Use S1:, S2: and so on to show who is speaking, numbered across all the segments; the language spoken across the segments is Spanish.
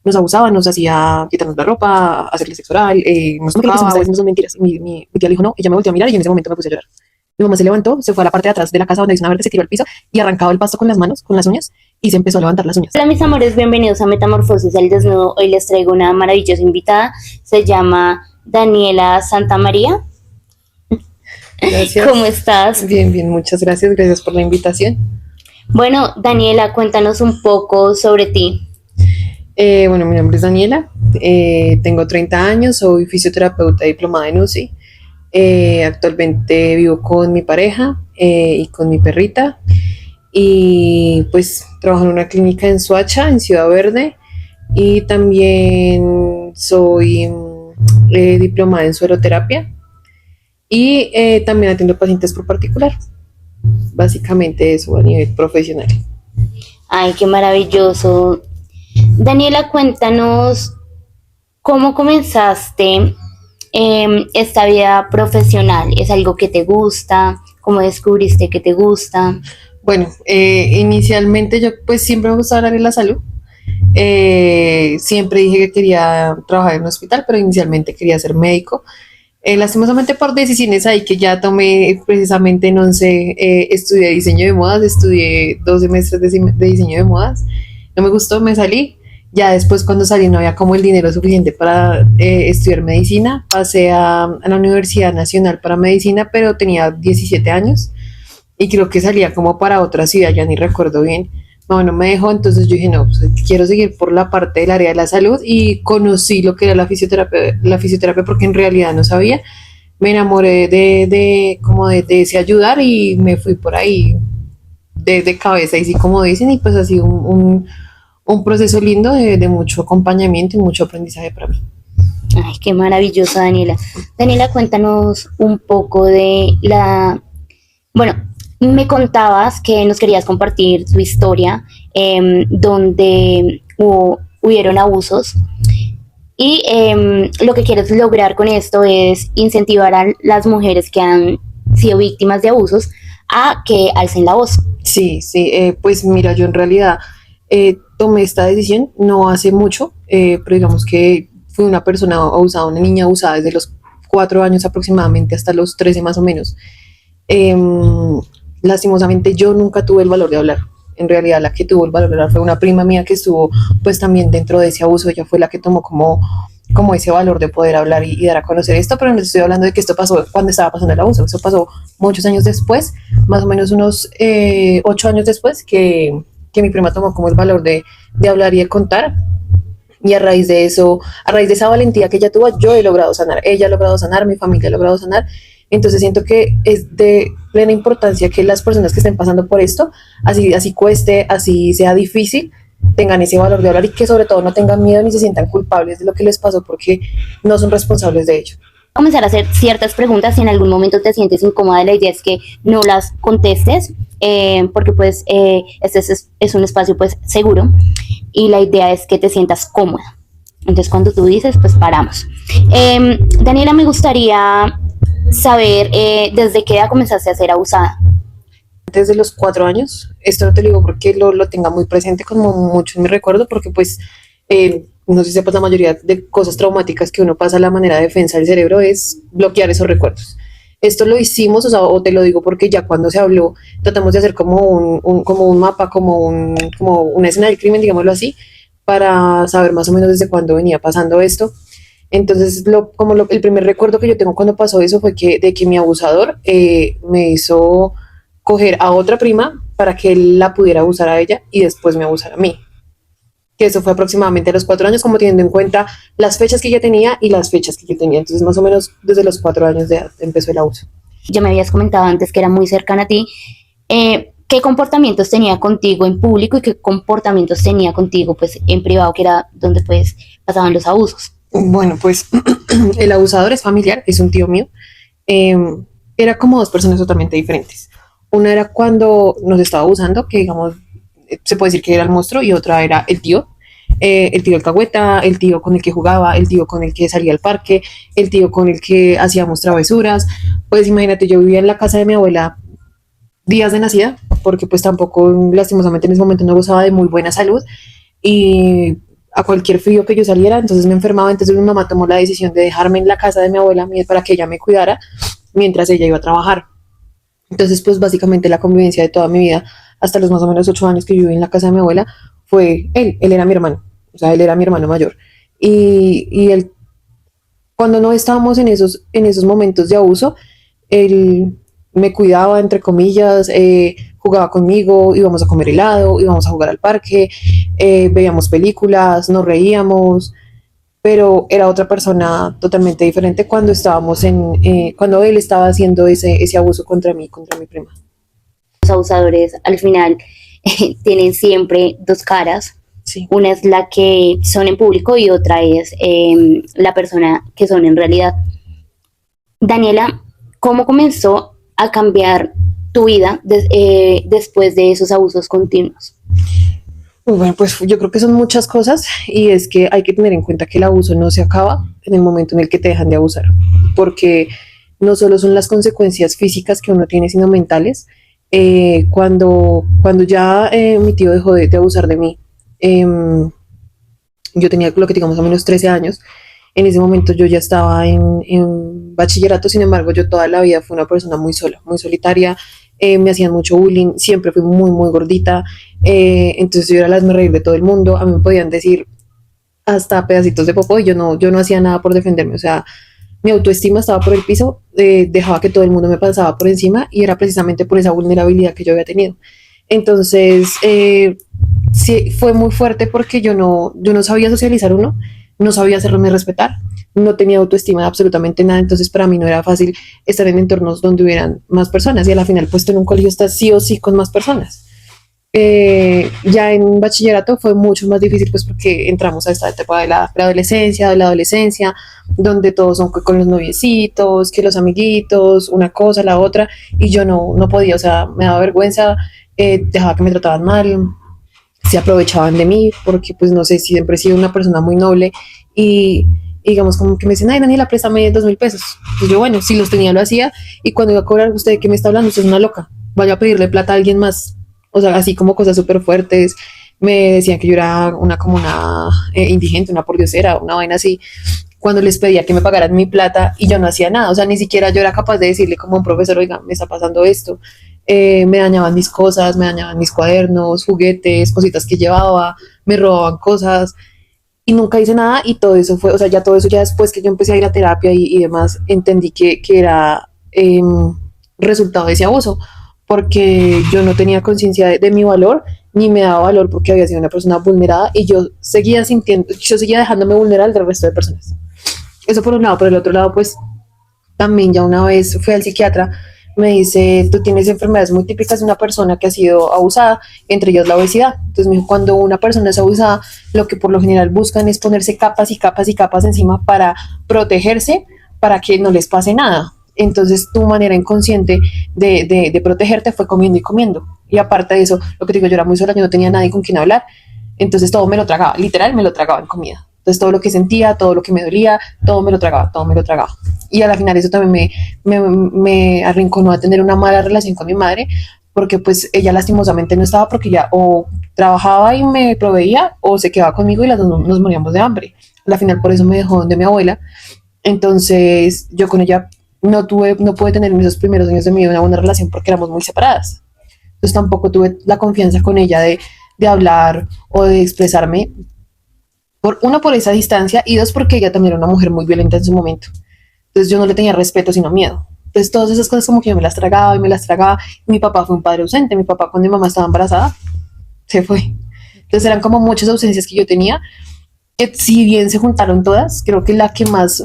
S1: nos abusaba, nos hacía quitarnos la ropa, hacerle sexo oral, nos tocaba, no son mentiras. Mi tía le dijo no, ella me volteó a mirar y en ese momento me puse a llorar. Mi mamá se levantó, se fue a la parte de atrás de la casa donde hay una verde, se tiró al piso y arrancaba el pasto con las manos, con las uñas, y se empezó a levantar las uñas.
S2: Hola mis amores, bienvenidos a Metamorfosis al Desnudo. Hoy les traigo una maravillosa invitada, se llama Daniela Santamaría.
S1: Gracias.
S2: ¿Cómo estás?
S1: Bien, bien, muchas gracias, gracias por la invitación.
S2: Bueno, Daniela, cuéntanos un poco sobre ti.
S1: Bueno, mi nombre es Daniela, tengo 30 años, soy fisioterapeuta diplomada en UCI. Actualmente vivo con mi pareja y con mi perrita y pues trabajo en una clínica en Soacha, en Ciudad Verde, y también soy diplomada en sueroterapia y también atiendo pacientes por particular. Básicamente eso a nivel profesional.
S2: Ay, qué maravilloso. Daniela, cuéntanos cómo comenzaste esta vida profesional. ¿Es algo que te gusta? ¿Cómo descubriste que te gusta?
S1: Bueno, inicialmente yo pues siempre me gustaba hablar de la salud. Siempre dije que quería trabajar en un hospital, pero inicialmente quería ser médico. Lastimosamente por decisiones ahí que ya tomé precisamente en 11, estudié diseño de modas, estudié 2 semestres de diseño de modas, no me gustó, me salí. Ya después cuando salí no había como el dinero suficiente para estudiar medicina, pasé a la Universidad Nacional para Medicina, pero tenía 17 años y creo que salía como para otra ciudad, ya ni recuerdo bien. No me dejó, entonces yo dije, no, pues quiero seguir por la parte del área de la salud y conocí lo que era la fisioterapia porque en realidad no sabía. Me enamoré como de ese ayudar y me fui por ahí de cabeza, y sí, como dicen, y pues ha sido un proceso lindo de mucho acompañamiento y mucho aprendizaje para mí.
S2: Ay, qué maravilloso, Daniela. Daniela, cuéntanos un poco de Bueno, me contabas que nos querías compartir tu historia donde hubieron abusos y lo que quieres lograr con esto es incentivar a las mujeres que han sido víctimas de abusos a que alcen la voz.
S1: Sí, sí, pues mira, yo en realidad tomé esta decisión no hace mucho, pero digamos que fui una persona abusada, una niña abusada desde los 4 años aproximadamente hasta los 13 más o menos. Lastimosamente yo nunca tuve el valor de hablar. En realidad la que tuvo el valor de hablar fue una prima mía que estuvo pues también dentro de ese abuso. Ella fue la que tomó como ese valor de poder hablar y dar a conocer esto, pero no les estoy hablando de que esto pasó cuando estaba pasando el abuso. Eso pasó muchos años después, más o menos unos 8 años después que mi prima tomó como el valor de hablar y de contar. Y a raíz de eso, a raíz de esa valentía que ella tuvo, yo he logrado sanar, ella ha logrado sanar, mi familia ha logrado sanar. Entonces siento que es de plena importancia que las personas que estén pasando por esto, así cueste, así sea difícil, tengan ese valor de hablar y que sobre todo no tengan miedo ni se sientan culpables de lo que les pasó porque no son responsables de ello.
S2: Comenzar a hacer ciertas preguntas. Si en algún momento te sientes incómoda, la idea es que no las contestes porque pues este es un espacio pues seguro y la idea es que te sientas cómoda. Entonces cuando tú dices pues paramos. Daniela, me gustaría saber desde qué edad comenzaste a ser abusada.
S1: Desde los 4 años, esto no te lo digo porque lo tenga muy presente como mucho en mi recuerdo, porque pues no sé si sepas, la mayoría de cosas traumáticas que uno pasa, la manera de defensa del cerebro es bloquear esos recuerdos. Esto lo hicimos, o te lo digo porque ya cuando se habló, tratamos de hacer como un mapa, como una escena del crimen, digámoslo así, para saber más o menos desde cuándo venía pasando esto. Entonces, el primer recuerdo que yo tengo cuando pasó eso fue de que mi abusador me hizo coger a otra prima para que él la pudiera abusar a ella y después me abusara a mí. Que eso fue aproximadamente a los 4 años, como teniendo en cuenta las fechas que ella tenía y las fechas que yo tenía. Entonces, más o menos desde los 4 años de edad empezó el abuso.
S2: Ya me habías comentado antes que era muy cercana a ti. ¿Qué comportamientos tenía contigo en público y qué comportamientos tenía contigo pues en privado, que era donde pues pasaban los abusos?
S1: Bueno, pues el abusador es familiar, es un tío mío. Era como 2 personas totalmente diferentes. Una era cuando nos estaba abusando, que digamos, se puede decir que era el monstruo, y otra era el tío alcahueta, el tío con el que jugaba, el tío con el que salía al parque, el tío con el que hacíamos travesuras. Pues imagínate, yo vivía en la casa de mi abuela días de nacida, porque pues tampoco, lastimosamente en ese momento no gozaba de muy buena salud, y a cualquier frío que yo saliera, entonces me enfermaba, entonces mi mamá tomó la decisión de dejarme en la casa de mi abuela para que ella me cuidara mientras ella iba a trabajar. Entonces, pues básicamente la convivencia de toda mi vida, hasta los más o menos 8 años que yo viví en la casa de mi abuela, fue él era mi hermano, o sea, él era mi hermano mayor. Y él, cuando no estábamos en esos momentos de abuso, él me cuidaba, entre comillas, jugaba conmigo, íbamos a comer helado, íbamos a jugar al parque, veíamos películas, nos reíamos, pero era otra persona totalmente diferente cuando estábamos cuando él estaba haciendo ese abuso contra mí, contra mi prima.
S2: Los abusadores al final tienen siempre dos caras.
S1: Sí.
S2: Una es la que son en público y otra es la persona que son en realidad. Daniela, ¿cómo comenzó a cambiar tu vida después de esos abusos continuos?
S1: Bueno, pues yo creo que son muchas cosas y es que hay que tener en cuenta que el abuso no se acaba en el momento en el que te dejan de abusar, porque no solo son las consecuencias físicas que uno tiene, sino mentales. Cuando ya mi tío dejó de abusar de mí, yo tenía lo que digamos más o menos 13 años. En ese momento yo ya estaba en bachillerato, sin embargo yo toda la vida fui una persona muy sola, muy solitaria, me hacían mucho bullying, siempre fui muy, muy gordita, entonces yo era la reír de todo el mundo, a mí me podían decir hasta pedacitos de popó y yo no hacía nada por defenderme, o sea, mi autoestima estaba por el piso, dejaba que todo el mundo me pasaba por encima y era precisamente por esa vulnerabilidad que yo había tenido. Entonces, sí, fue muy fuerte porque yo no sabía socializar uno, no sabía hacerme respetar, no tenía autoestima de absolutamente nada, entonces para mí no era fácil estar en entornos donde hubieran más personas y a la final pues en un colegio estás sí o sí con más personas. Ya en bachillerato fue mucho más difícil pues porque entramos a esta etapa de la preadolescencia, de la adolescencia, donde todos son con los noviecitos, que los amiguitos, una cosa, la otra, y yo no podía, o sea, me daba vergüenza, dejaba que me trataban mal, se aprovechaban de mí, porque pues no sé, siempre he sido una persona muy noble y digamos como que me dicen, ay Daniela, préstame 2.000 pesos. Y yo, bueno, si los tenía lo hacía y cuando iba a cobrar, usted de qué me está hablando, usted es una loca, vaya a pedirle plata a alguien más, o sea, así como cosas súper fuertes. Me decían que yo era como una indigente, una pordiosera, una vaina así, cuando les pedía que me pagaran mi plata y yo no hacía nada, o sea, ni siquiera yo era capaz de decirle como a un profesor, oiga, me está pasando esto. Me dañaban mis cosas, me dañaban mis cuadernos, juguetes, cositas que llevaba, me robaban cosas y nunca hice nada y todo eso fue, o sea, ya todo eso ya después que yo empecé a ir a terapia y demás, entendí que era resultado de ese abuso, porque yo no tenía conciencia de mi valor, ni me daba valor porque había sido una persona vulnerada y yo seguía sintiendo, yo seguía dejándome vulnerar del resto de personas. Eso por un lado, por el otro lado, pues también ya una vez fui al psiquiatra, me dice, tú tienes enfermedades muy típicas de una persona que ha sido abusada, entre ellas la obesidad. Entonces me dijo, cuando una persona es abusada, lo que por lo general buscan es ponerse capas y capas y capas encima para protegerse, para que no les pase nada. Entonces tu manera inconsciente de protegerte fue comiendo y comiendo. Y aparte de eso, lo que te digo, yo era muy sola, yo no tenía nadie con quien hablar. Entonces todo me lo tragaba, literal me lo tragaba en comida. Entonces todo lo que sentía, todo lo que me dolía, todo me lo tragaba, todo me lo tragaba. Y a la final eso también me arrinconó a tener una mala relación con mi madre, porque pues ella lastimosamente no estaba porque ya o trabajaba y me proveía o se quedaba conmigo y las dos nos moríamos de hambre. A la final por eso me dejó donde mi abuela. Entonces yo con ella no pude tener en esos primeros años de mi vida una buena relación porque éramos muy separadas. Entonces tampoco tuve la confianza con ella de hablar o de expresarme, por esa distancia y dos, porque ella también era una mujer muy violenta en su momento. Entonces yo no le tenía respeto, sino miedo. Entonces todas esas cosas como que yo me las tragaba y me las tragaba. Mi papá fue un padre ausente. Mi papá cuando mi mamá estaba embarazada se fue. Entonces eran como muchas ausencias que yo tenía. Si bien se juntaron todas, creo que la que más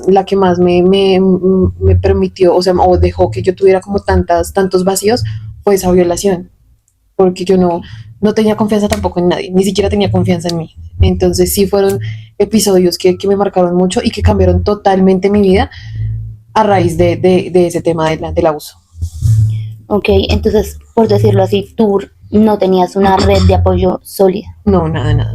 S1: me permitió, o sea, o dejó que yo tuviera como tantos vacíos, fue esa violación, porque yo no tenía confianza tampoco en nadie, ni siquiera tenía confianza en mí. Entonces sí fueron episodios que me marcaron mucho y que cambiaron totalmente mi vida a raíz de ese tema del abuso.
S2: Ok, entonces, por decirlo así, tú no tenías una red de apoyo sólida.
S1: No, nada.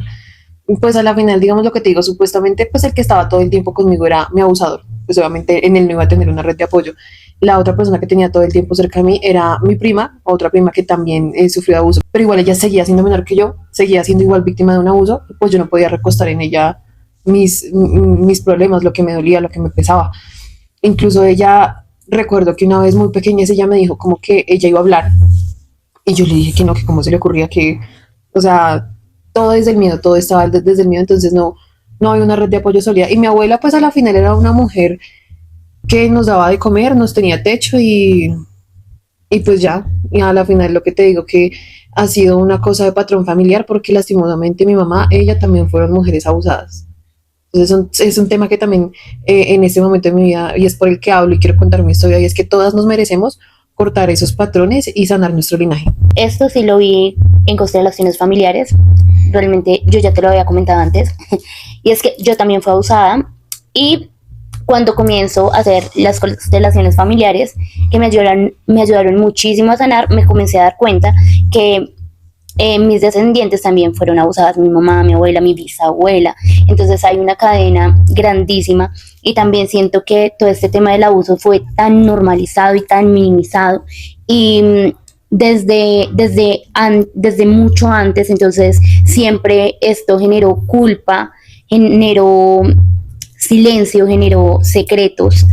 S1: Pues a la final, digamos lo que te digo, supuestamente, pues el que estaba todo el tiempo conmigo era mi abusador. Pues obviamente en él no iba a tener una red de apoyo. La otra persona que tenía todo el tiempo cerca de mí era mi prima, otra prima que también sufrió abuso, pero igual ella seguía siendo menor que yo, seguía siendo igual víctima de un abuso, pues yo no podía recostar en ella mis problemas, lo que me dolía, lo que me pesaba. Incluso ella, recuerdo que una vez muy pequeña, ella me dijo como que ella iba a hablar y yo le dije que no, que cómo se le ocurría que, o sea, todo desde el miedo, todo estaba desde el miedo, entonces no había una red de apoyo sólida. Y mi abuela, pues a la final era una mujer que nos daba de comer, nos tenía techo y pues ya, y a la final lo que te digo que ha sido una cosa de patrón familiar porque lastimosamente mi mamá, ella también fueron mujeres abusadas. Entonces es un tema que también en este momento de mi vida, y es por el que hablo y quiero contar mi historia, y es que todas nos merecemos cortar esos patrones y sanar nuestro linaje.
S2: Esto sí lo vi en constelaciones familiares. Realmente yo ya te lo había comentado antes. Y es que yo también fui abusada. Y cuando comienzo a hacer las constelaciones familiares, que me ayudaron muchísimo a sanar, me comencé a dar cuenta que mis descendientes también fueron abusadas, mi mamá, mi abuela, mi bisabuela. Entonces hay una cadena grandísima y también siento que todo este tema del abuso fue tan normalizado y tan minimizado y desde mucho antes, entonces siempre esto generó culpa, generó silencio, generó secretos.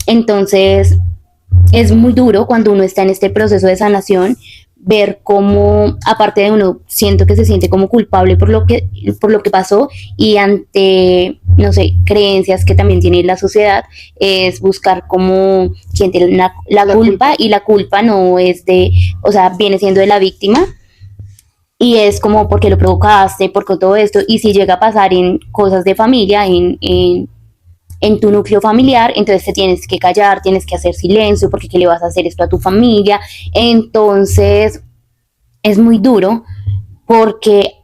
S2: Entonces es muy duro cuando uno está en este proceso de sanación ver cómo, aparte de uno, siento que se siente como culpable por lo que pasó y ante, no sé, creencias que también tiene la sociedad, es buscar como quién tiene la culpa y la culpa no es de, o sea, viene siendo de la víctima y es como porque lo provocaste, porque todo esto, y si llega a pasar en cosas de familia, en tu núcleo familiar, entonces te tienes que callar, tienes que hacer silencio, porque ¿qué le vas a hacer esto a tu familia? Entonces es muy duro porque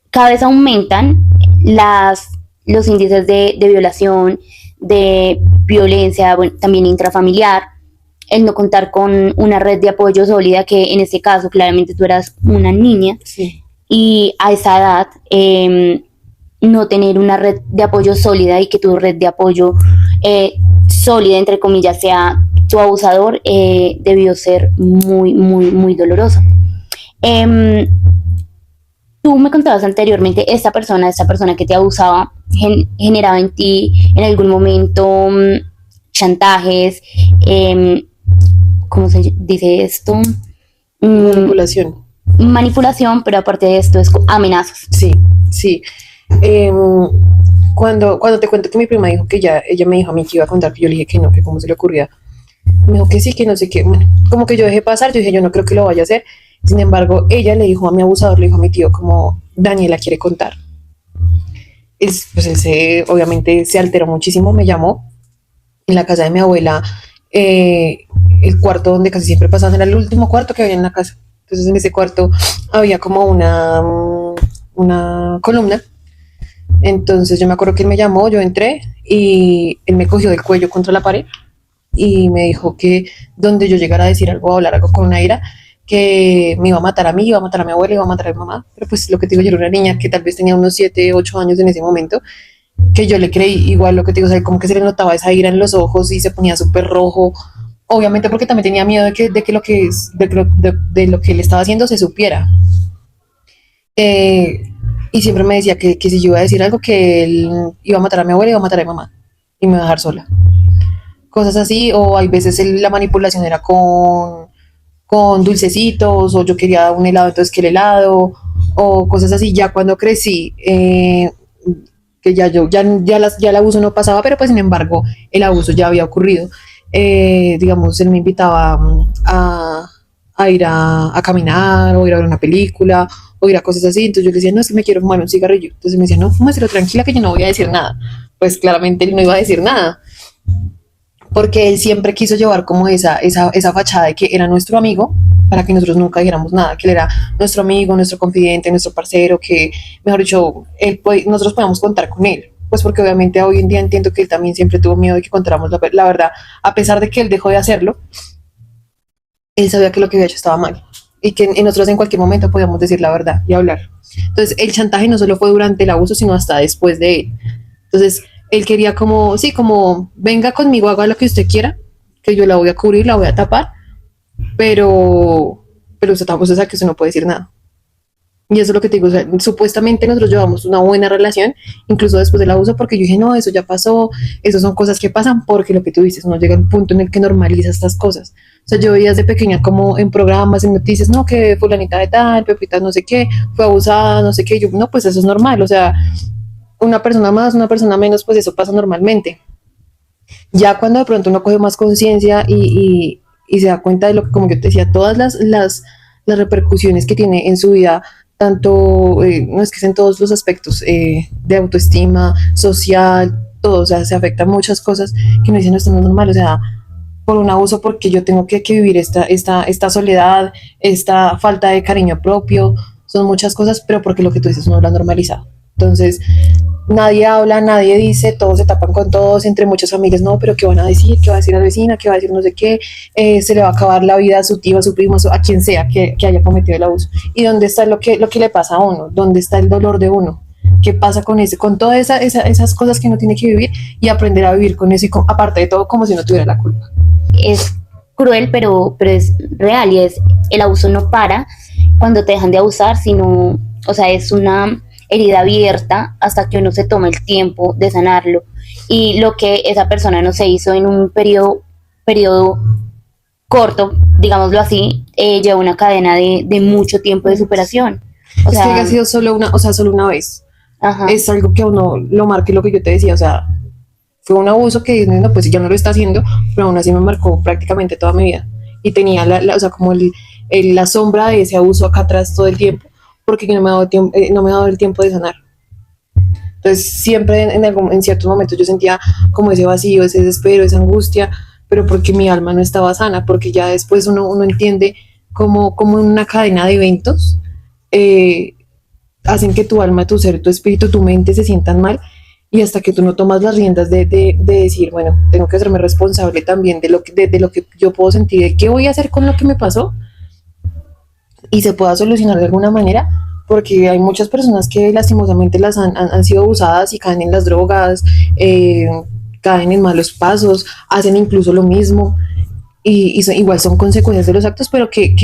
S2: cada vez aumentan los índices de violación, de violencia, bueno, también intrafamiliar, el no contar con una red de apoyo sólida, que en este caso claramente tú eras una niña,
S1: Sí.
S2: y a esa edad no tener una red de apoyo sólida y que tu red de apoyo sólida, entre comillas, sea tu abusador, debió ser muy, muy, muy doloroso. Eh, Tú me contabas anteriormente, esta persona que te abusaba, generaba en ti en algún momento chantajes, ¿cómo se dice esto?
S1: Manipulación.
S2: Manipulación, pero aparte de esto es amenazas.
S1: Sí, sí. Em, cuando te cuento que mi prima dijo que ella me dijo a mí que iba a contar, que yo le dije que no, que cómo se le ocurría. Me dijo que sí, que no sé qué. Bueno, como que yo dejé pasar, yo dije, yo no creo que lo vaya a hacer. Sin embargo, ella le dijo a mi abusador, le dijo a mi tío, como Daniela quiere contar. Pues él obviamente se alteró muchísimo, me llamó en la casa de mi abuela, el cuarto donde casi siempre pasaban era el último cuarto que había en la casa. Entonces en ese cuarto había como una columna. Entonces yo me acuerdo que él me llamó, yo entré y él me cogió del cuello contra la pared y me dijo que donde yo llegara a decir algo o hablar algo con una ira, que me iba a matar a mí, iba a matar a mi abuela, iba a matar a mi mamá. Pero pues lo que te digo, yo era una niña que tal vez tenía unos 7 8 años en ese momento, que yo le creí igual lo que te digo, o sea, como que se le notaba esa ira en los ojos y se ponía súper rojo. Obviamente porque también tenía miedo de lo que él estaba haciendo se supiera. Eh, y siempre me decía que si yo iba a decir algo, que él iba a matar a mi abuela, iba a matar a mi mamá y me iba a dejar sola. Cosas así, o hay veces la manipulación era con dulcecitos, o yo quería un helado, entonces que el helado, o cosas así. Ya cuando crecí, que ya el abuso no pasaba, pero pues sin embargo el abuso ya había ocurrido. Digamos, él me invitaba a ir a caminar, o ir a ver una película, o ir a cosas así. Entonces yo le decía, no, es que me quiero fumar un cigarrillo. Entonces me decía, no, fúmaselo tranquila que yo no voy a decir nada. Pues claramente él no iba a decir nada, porque él siempre quiso llevar como esa fachada de que era nuestro amigo, para que nosotros nunca dijéramos nada, que él era nuestro amigo, nuestro confidente, nuestro parcero, que, mejor dicho, nosotros podíamos contar con él. Pues porque obviamente hoy en día entiendo que él también siempre tuvo miedo de que contáramos la verdad, a pesar de que él dejó de hacerlo, él sabía que lo que había hecho estaba mal y que nosotros en cualquier momento podíamos decir la verdad y hablar. Entonces el chantaje no solo fue durante el abuso, sino hasta después de él. Entonces él quería como, sí, como, venga conmigo, haga lo que usted quiera, que yo la voy a cubrir, la voy a tapar, pero usted tampoco sabe que usted no puede decir nada. Y eso es lo que te digo, o sea, supuestamente nosotros llevamos una buena relación, incluso después del abuso, porque yo dije, no, eso ya pasó, eso son cosas que pasan, porque lo que tú dices, uno llega a un punto en el que normaliza estas cosas. O sea, yo veía desde pequeña como en programas, en noticias, no, que fulanita de tal, Pepita no sé qué, fue abusada, no sé qué, yo, no, pues eso es normal, o sea, una persona más, una persona menos, pues eso pasa normalmente. Ya cuando de pronto uno coge más conciencia y se da cuenta de lo que, como yo te decía, todas las repercusiones que tiene en su vida, tanto, no es que es en todos los aspectos, de autoestima, social, todo, o sea, se afectan muchas cosas que no dicen, no, esto no es normal, o sea, por un abuso, porque yo tengo que vivir esta soledad, esta falta de cariño propio, son muchas cosas, pero porque lo que tú dices uno lo ha normalizado. Entonces, nadie habla, nadie dice, todos se tapan con todos, entre muchas familias, no, pero ¿qué van a decir? ¿Qué va a decir la vecina? ¿Qué va a decir no sé qué? Se le va a acabar la vida a su tío, a su primo, a quien sea que haya cometido el abuso. ¿Y dónde está lo que le pasa a uno? ¿Dónde está el dolor de uno? ¿Qué pasa con ese, con todas esas cosas que uno tiene que vivir y aprender a vivir con eso y aparte de todo como si no tuviera la culpa?
S2: Es cruel, pero es real y es, el abuso no para cuando te dejan de abusar, sino, o sea, es una herida abierta hasta que uno se toma el tiempo de sanarlo. Y lo que esa persona no se hizo en un periodo corto, digámoslo así, lleva una cadena de mucho tiempo de superación. O
S1: Es que
S2: sea,
S1: haya sido solo una, o sea, solo una vez.
S2: ajá,
S1: Es algo que a uno lo marque lo que yo te decía, o sea, fue un abuso que no, pues ya no lo está haciendo, pero aún así me marcó prácticamente toda mi vida. Y tenía o sea, como la sombra de ese abuso acá atrás todo el tiempo, porque no me ha dado, no me ha dado el tiempo de sanar. Entonces, siempre en ciertos momentos yo sentía como ese vacío, ese desespero, esa angustia, pero porque mi alma no estaba sana, porque ya después uno entiende como una cadena de eventos eh, hacen que tu alma, tu ser, tu espíritu, tu mente se sientan mal y hasta que tú no tomas las riendas de decir, bueno, tengo que hacerme responsable también de lo que yo puedo sentir, de qué voy a hacer con lo que me pasó y se pueda solucionar de alguna manera, porque hay muchas personas que lastimosamente han sido abusadas y caen en las drogas, caen en malos pasos, hacen incluso lo mismo igual son consecuencias de los actos, pero ¿qué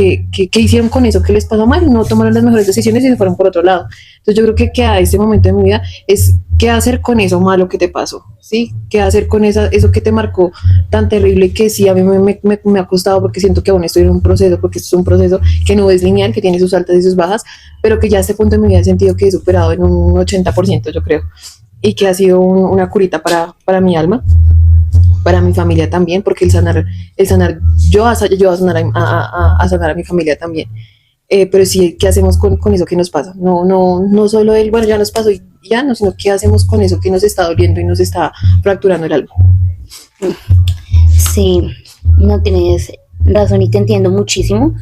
S1: hicieron con eso? ¿Qué les pasó mal? No tomaron las mejores decisiones y se fueron por otro lado. Entonces yo creo que a este momento de mi vida es qué hacer con eso malo que te pasó, ¿sí? ¿Qué hacer con eso que te marcó tan terrible y que sí a mí me ha costado porque siento que aún estoy en un proceso, porque esto es un proceso que no es lineal, que tiene sus altas y sus bajas, pero que ya a este punto de mi vida he sentido que he superado en un 80%, yo creo, y que ha sido una curita para mi alma, para mi familia también, porque el sanar yo a sanar a sanar a mi familia también. Pero sí, ¿qué hacemos con eso que nos pasa? No solo el, bueno, ya nos pasó y ya no, sino qué hacemos con eso que nos está doliendo y nos está fracturando el alma.
S2: sí, no tienes razón y te entiendo muchísimo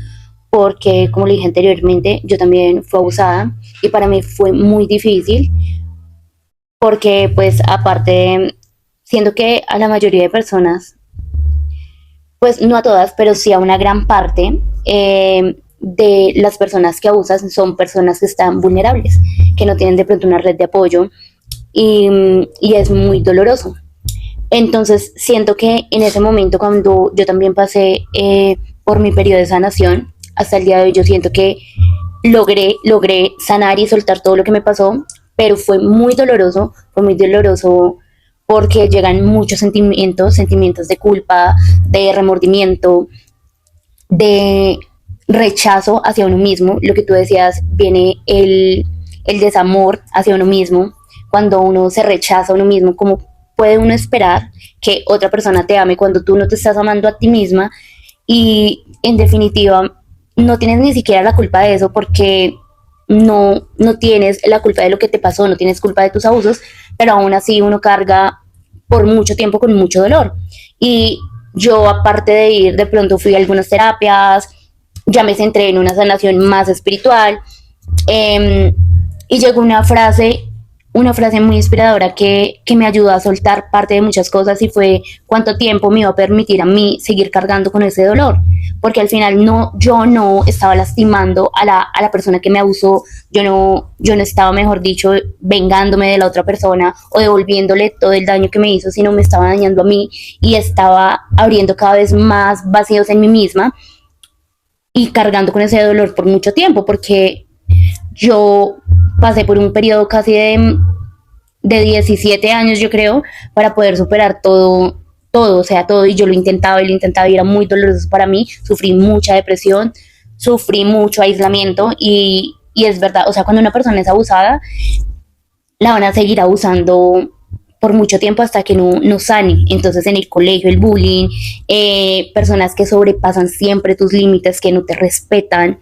S2: porque, como le dije anteriormente, yo también fui abusada y para mí fue muy difícil porque, pues, aparte, siento que a la mayoría de personas, pues no a todas, pero sí a una gran parte de las personas que abusan son personas que están vulnerables, que no tienen de pronto una red de apoyo y es muy doloroso. Entonces siento que en ese momento cuando yo también pasé por mi periodo de sanación, hasta el día de hoy yo siento que logré sanar y soltar todo lo que me pasó, pero fue muy doloroso porque llegan muchos sentimientos de culpa, de remordimiento, de rechazo hacia uno mismo. Lo que tú decías, viene el desamor hacia uno mismo, cuando uno se rechaza a uno mismo, como puede uno esperar que otra persona te ame cuando tú no te estás amando a ti misma y en definitiva no tienes ni siquiera la culpa de eso porque no tienes la culpa de lo que te pasó, no tienes culpa de tus abusos, pero aún así uno carga por mucho tiempo con mucho dolor. Y yo, aparte de ir, de pronto fui a algunas terapias, ya me centré en una sanación más espiritual, y llegó una frase muy inspiradora que me ayudó a soltar parte de muchas cosas y fue cuánto tiempo me iba a permitir a mí seguir cargando con ese dolor, porque al final yo no estaba lastimando a la persona que me abusó, yo no estaba, mejor dicho, vengándome de la otra persona o devolviéndole todo el daño que me hizo, sino me estaba dañando a mí y estaba abriendo cada vez más vacíos en mí misma y cargando con ese dolor por mucho tiempo, porque yo pasé por un periodo casi de 17 años, yo creo, para poder superar todo, o sea, todo, y yo lo intentaba, y era muy doloroso para mí, sufrí mucha depresión, sufrí mucho aislamiento, y es verdad, o sea, cuando una persona es abusada, la van a seguir abusando por mucho tiempo hasta que no sane. Entonces en el colegio el bullying, personas que sobrepasan siempre tus límites, que no te respetan,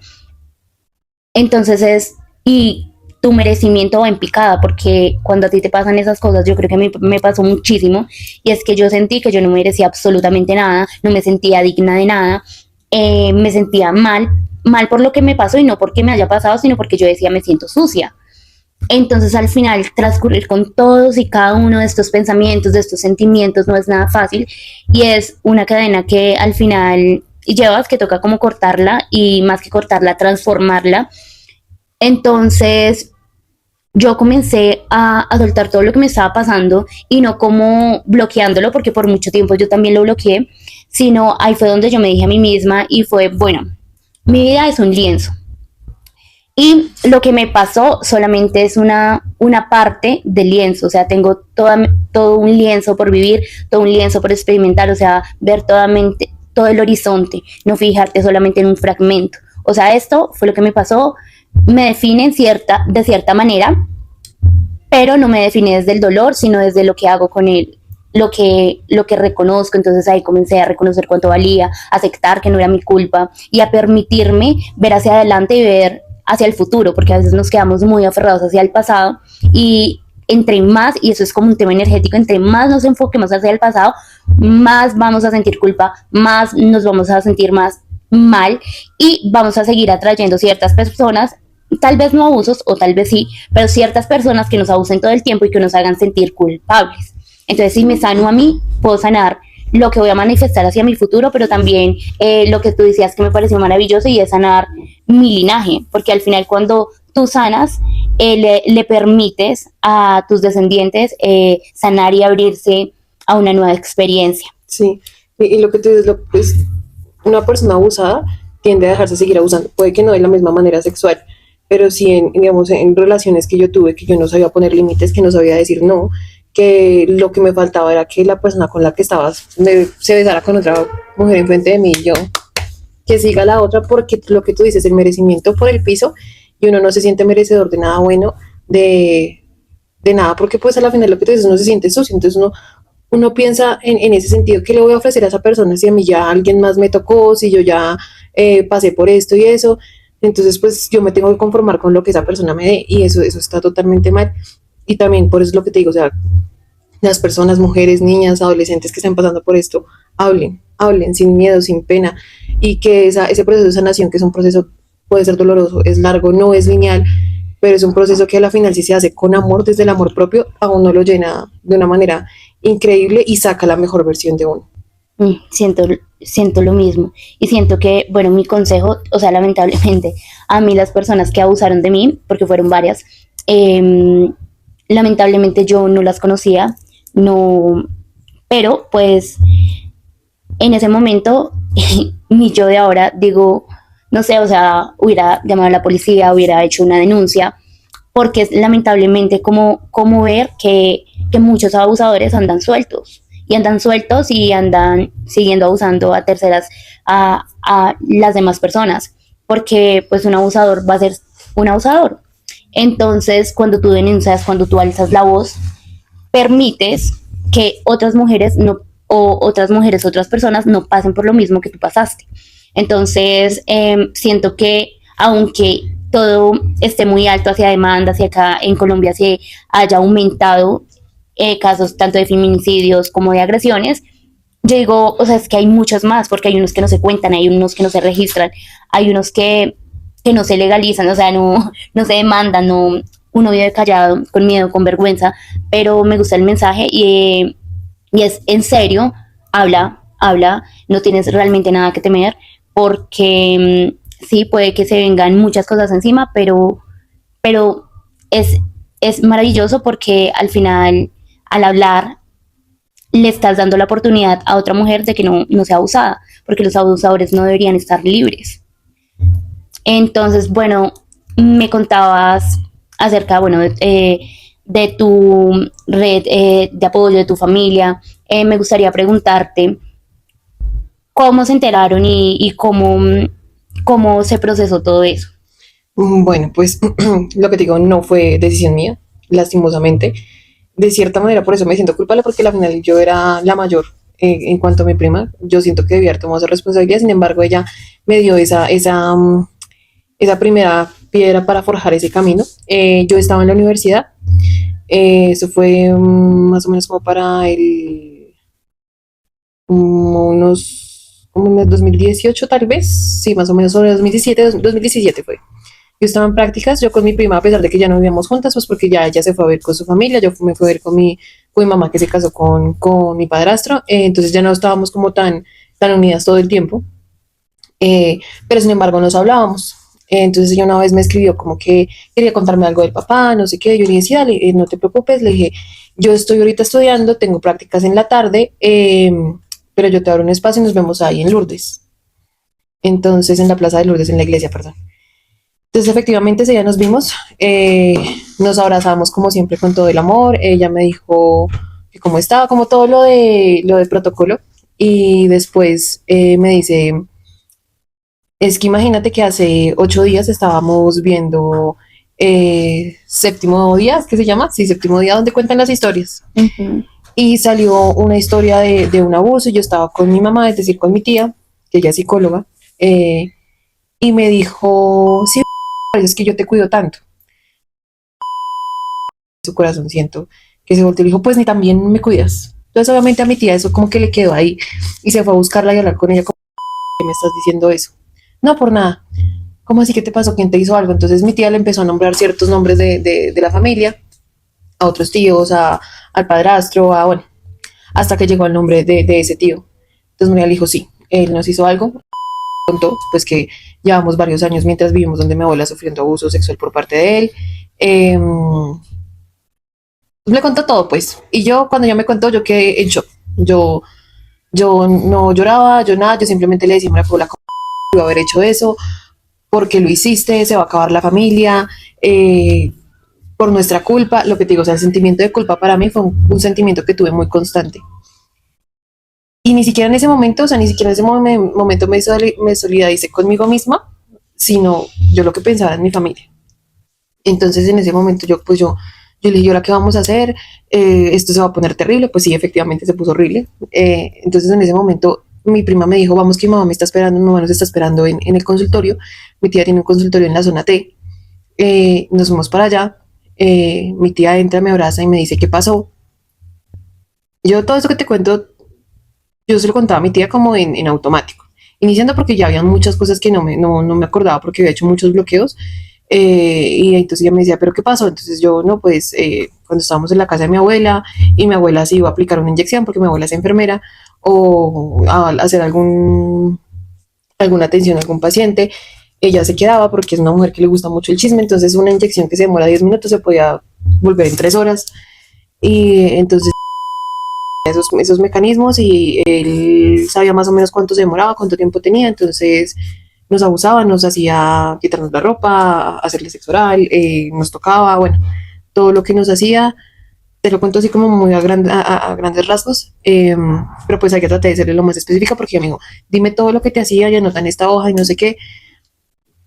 S2: entonces y tu merecimiento va en picada, porque cuando a ti te pasan esas cosas, yo creo que me pasó muchísimo, y es que yo sentí que yo no merecía absolutamente nada, no me sentía digna de nada, me sentía mal por lo que me pasó, y no porque me haya pasado, sino porque yo decía me siento sucia. Entonces al final transcurrir con todos y cada uno de estos pensamientos, de estos sentimientos, no es nada fácil, y es una cadena que al final llevas, que toca como cortarla, y más que cortarla, transformarla. Entonces yo comencé a soltar todo lo que me estaba pasando, y no como bloqueándolo, porque por mucho tiempo yo también lo bloqueé, sino ahí fue donde yo me dije a mí misma, y fue, bueno, mi vida es un lienzo, y lo que me pasó solamente es una parte del lienzo, o sea, tengo todo un lienzo por vivir, todo un lienzo por experimentar, o sea, ver todo el horizonte, no fijarte solamente en un fragmento. O sea, esto fue lo que me pasó, me define de cierta manera, pero no me define desde el dolor, sino desde lo que hago con él, lo que reconozco. Entonces ahí comencé a reconocer cuánto valía, a aceptar que no era mi culpa, y a permitirme ver hacia adelante y ver hacia el futuro, porque a veces nos quedamos muy aferrados hacia el pasado, y entre más, y eso es como un tema energético, entre más nos enfoquemos hacia el pasado, más vamos a sentir culpa, más nos vamos a sentir más mal, y vamos a seguir atrayendo ciertas personas, tal vez no abusos, o tal vez sí, pero ciertas personas que nos abusen todo el tiempo y que nos hagan sentir culpables. Entonces, si me sano a mí, puedo sanar lo que voy a manifestar hacia mi futuro, pero también lo que tú decías que me pareció maravilloso, y es sanar mi linaje, porque al final cuando tú sanas, le permites a tus descendientes sanar y abrirse a una nueva experiencia.
S1: Sí, y lo que tú dices, pues, una persona abusada tiende a dejarse seguir abusando. Puede que no de la misma manera sexual, pero sí digamos, en relaciones que yo tuve, que yo no sabía poner límites, que no sabía decir no, que lo que me faltaba era que la persona con la que estabas se besara con otra mujer enfrente de mí, y yo que siga la otra, porque lo que tú dices, el merecimiento por el piso, y uno no se siente merecedor de nada bueno, de, de nada, porque pues a la final lo que tú dices, uno se siente sucio. Entonces uno piensa en ese sentido, ¿qué le voy a ofrecer a esa persona si a mí ya alguien más me tocó, si yo ya pasé por esto y eso? Entonces pues yo me tengo que conformar con lo que esa persona me dé, y eso está totalmente mal. Y también por eso es lo que te digo, o sea, las personas, mujeres, niñas, adolescentes que están pasando por esto, hablen sin miedo, sin pena, y que ese proceso de sanación, que es un proceso, puede ser doloroso, es largo, no es lineal, pero es un proceso que a la final, si se hace con amor, desde el amor propio, a uno lo llena de una manera increíble y saca la mejor versión de uno.
S2: Siento lo mismo, y siento que, bueno, mi consejo, o sea, lamentablemente, a mí las personas que abusaron de mí, porque fueron varias, lamentablemente yo no las conocía, no, pero pues en ese momento, mi yo de ahora, digo, no sé, o sea, hubiera llamado a la policía, hubiera hecho una denuncia, porque es lamentablemente como ver que muchos abusadores andan sueltos y andan siguiendo abusando a terceras, a las demás personas, porque pues un abusador va a ser un abusador. Entonces, cuando tú denuncias, cuando tú alzas la voz, permites que otras mujeres no, o otras mujeres, otras personas no pasen por lo mismo que tú pasaste. Entonces, siento que aunque todo esté muy alto hacia demanda, hacia acá en Colombia se haya aumentado casos tanto de feminicidios como de agresiones, yo digo, o sea, es que hay muchos más, porque hay unos que no se cuentan, hay unos que no se registran, hay unos que no se legalizan, o sea, no se demandan, no, uno vive callado, con miedo, con vergüenza, pero me gusta el mensaje, y es en serio, habla, no tienes realmente nada que temer, porque sí, puede que se vengan muchas cosas encima, pero es, es maravilloso, porque al final, al hablar, le estás dando la oportunidad a otra mujer de que no sea abusada, porque los abusadores no deberían estar libres. Entonces, bueno, me contabas acerca, bueno, de tu red de apoyo, de tu familia. Me gustaría preguntarte cómo se enteraron y cómo se procesó todo eso.
S1: Bueno, pues lo que te digo no fue decisión mía, lastimosamente. De cierta manera, por eso me siento culpable, porque al final yo era la mayor en cuanto a mi prima. Yo siento que debía haber tomado esa responsabilidad, sin embargo, ella me dio esa primera piedra para forjar ese camino. Yo estaba en la universidad, eso fue más o menos como para como en el 2018 tal vez, sí, más o menos sobre 2017 fue. Yo estaba en prácticas, yo con mi prima, a pesar de que ya no vivíamos juntas, pues porque ya ella se fue a ver con su familia, yo me fui a ver con mi mamá que se casó con mi padrastro, entonces ya no estábamos como tan unidas todo el tiempo, pero sin embargo nos hablábamos. Entonces ella una vez me escribió como que quería contarme algo del papá, no sé qué, yo le dije, sí, dale, no te preocupes, le dije, yo estoy ahorita estudiando, tengo prácticas en la tarde, pero yo te abro un espacio y nos vemos ahí en Lourdes. Entonces, en la plaza de Lourdes, en la iglesia, perdón. Entonces, efectivamente, ese día nos vimos, nos abrazamos como siempre con todo el amor. Ella me dijo que cómo estaba, como todo lo de protocolo. Y después me dice, es que imagínate que hace 8 días estábamos viendo Séptimo Día, ¿qué se llama? Sí, Séptimo Día, donde cuentan las historias.
S2: Ujú.
S1: Y salió una historia de un abuso. Y yo estaba con mi mamá, es decir, con mi tía, que ella es psicóloga, y me dijo, sí, es que yo te cuido tanto. Su corazón siento que se volteó y dijo, pues ni también me cuidas. Entonces obviamente a mi tía eso como que le quedó ahí y se fue a buscarla y hablar con ella, como, ¿qué me estás diciendo eso? No, por nada. ¿Cómo así que te pasó? ¿Quién te hizo algo? Entonces mi tía le empezó a nombrar ciertos nombres de la familia, a otros tíos, al padrastro, bueno, hasta que llegó al nombre de ese tío. Entonces María le dijo, sí, él nos hizo algo, contó pues que llevamos varios años mientras vivimos donde mi abuela sufriendo abuso sexual por parte de él. Eh, le contó todo, pues. Y yo, cuando ella me contó, yo quedé en shock. Yo, yo no lloraba, yo nada, yo simplemente le decía, María Paula, ¿cómo iba a haber hecho eso? ¿Por qué lo hiciste? Se va a acabar la familia, por nuestra culpa. Lo que te digo, o sea, el sentimiento de culpa para mí fue un sentimiento que tuve muy constante. Y ni siquiera en ese momento, o sea, ni siquiera en ese momento me solidaricé conmigo misma, sino yo lo que pensaba en mi familia. Entonces en ese momento yo le dije, ¿ahora qué vamos a hacer? Esto se va a poner terrible. Pues sí, efectivamente se puso horrible. Entonces en ese momento mi prima me dijo, vamos que mi mamá me está esperando, mi mamá nos está esperando en el consultorio. Mi tía tiene un consultorio en la zona T. Nos fuimos para allá. Mi tía entra, me abraza y me dice, ¿qué pasó? Yo todo eso que te cuento, yo se lo contaba a mi tía como en automático. Iniciando porque ya habían muchas cosas que no me acordaba porque había hecho muchos bloqueos. Y entonces ella me decía, ¿pero qué pasó? Entonces yo, no, pues cuando estábamos en la casa de mi abuela y mi abuela se iba a aplicar una inyección porque mi abuela es enfermera o a hacer alguna atención a algún paciente, ella se quedaba porque es una mujer que le gusta mucho el chisme, entonces una inyección que se demora 10 minutos se podía volver en 3 horas. Y entonces esos mecanismos y él sabía más o menos cuánto se demoraba, cuánto tiempo tenía, entonces nos abusaba, nos hacía quitarnos la ropa, hacerle sexo oral, nos tocaba, bueno, todo lo que nos hacía, te lo cuento así como muy a grandes rasgos, pero pues hay que tratar de serle lo más específica porque amigo, dime todo lo que te hacía y anota en esta hoja y no sé qué,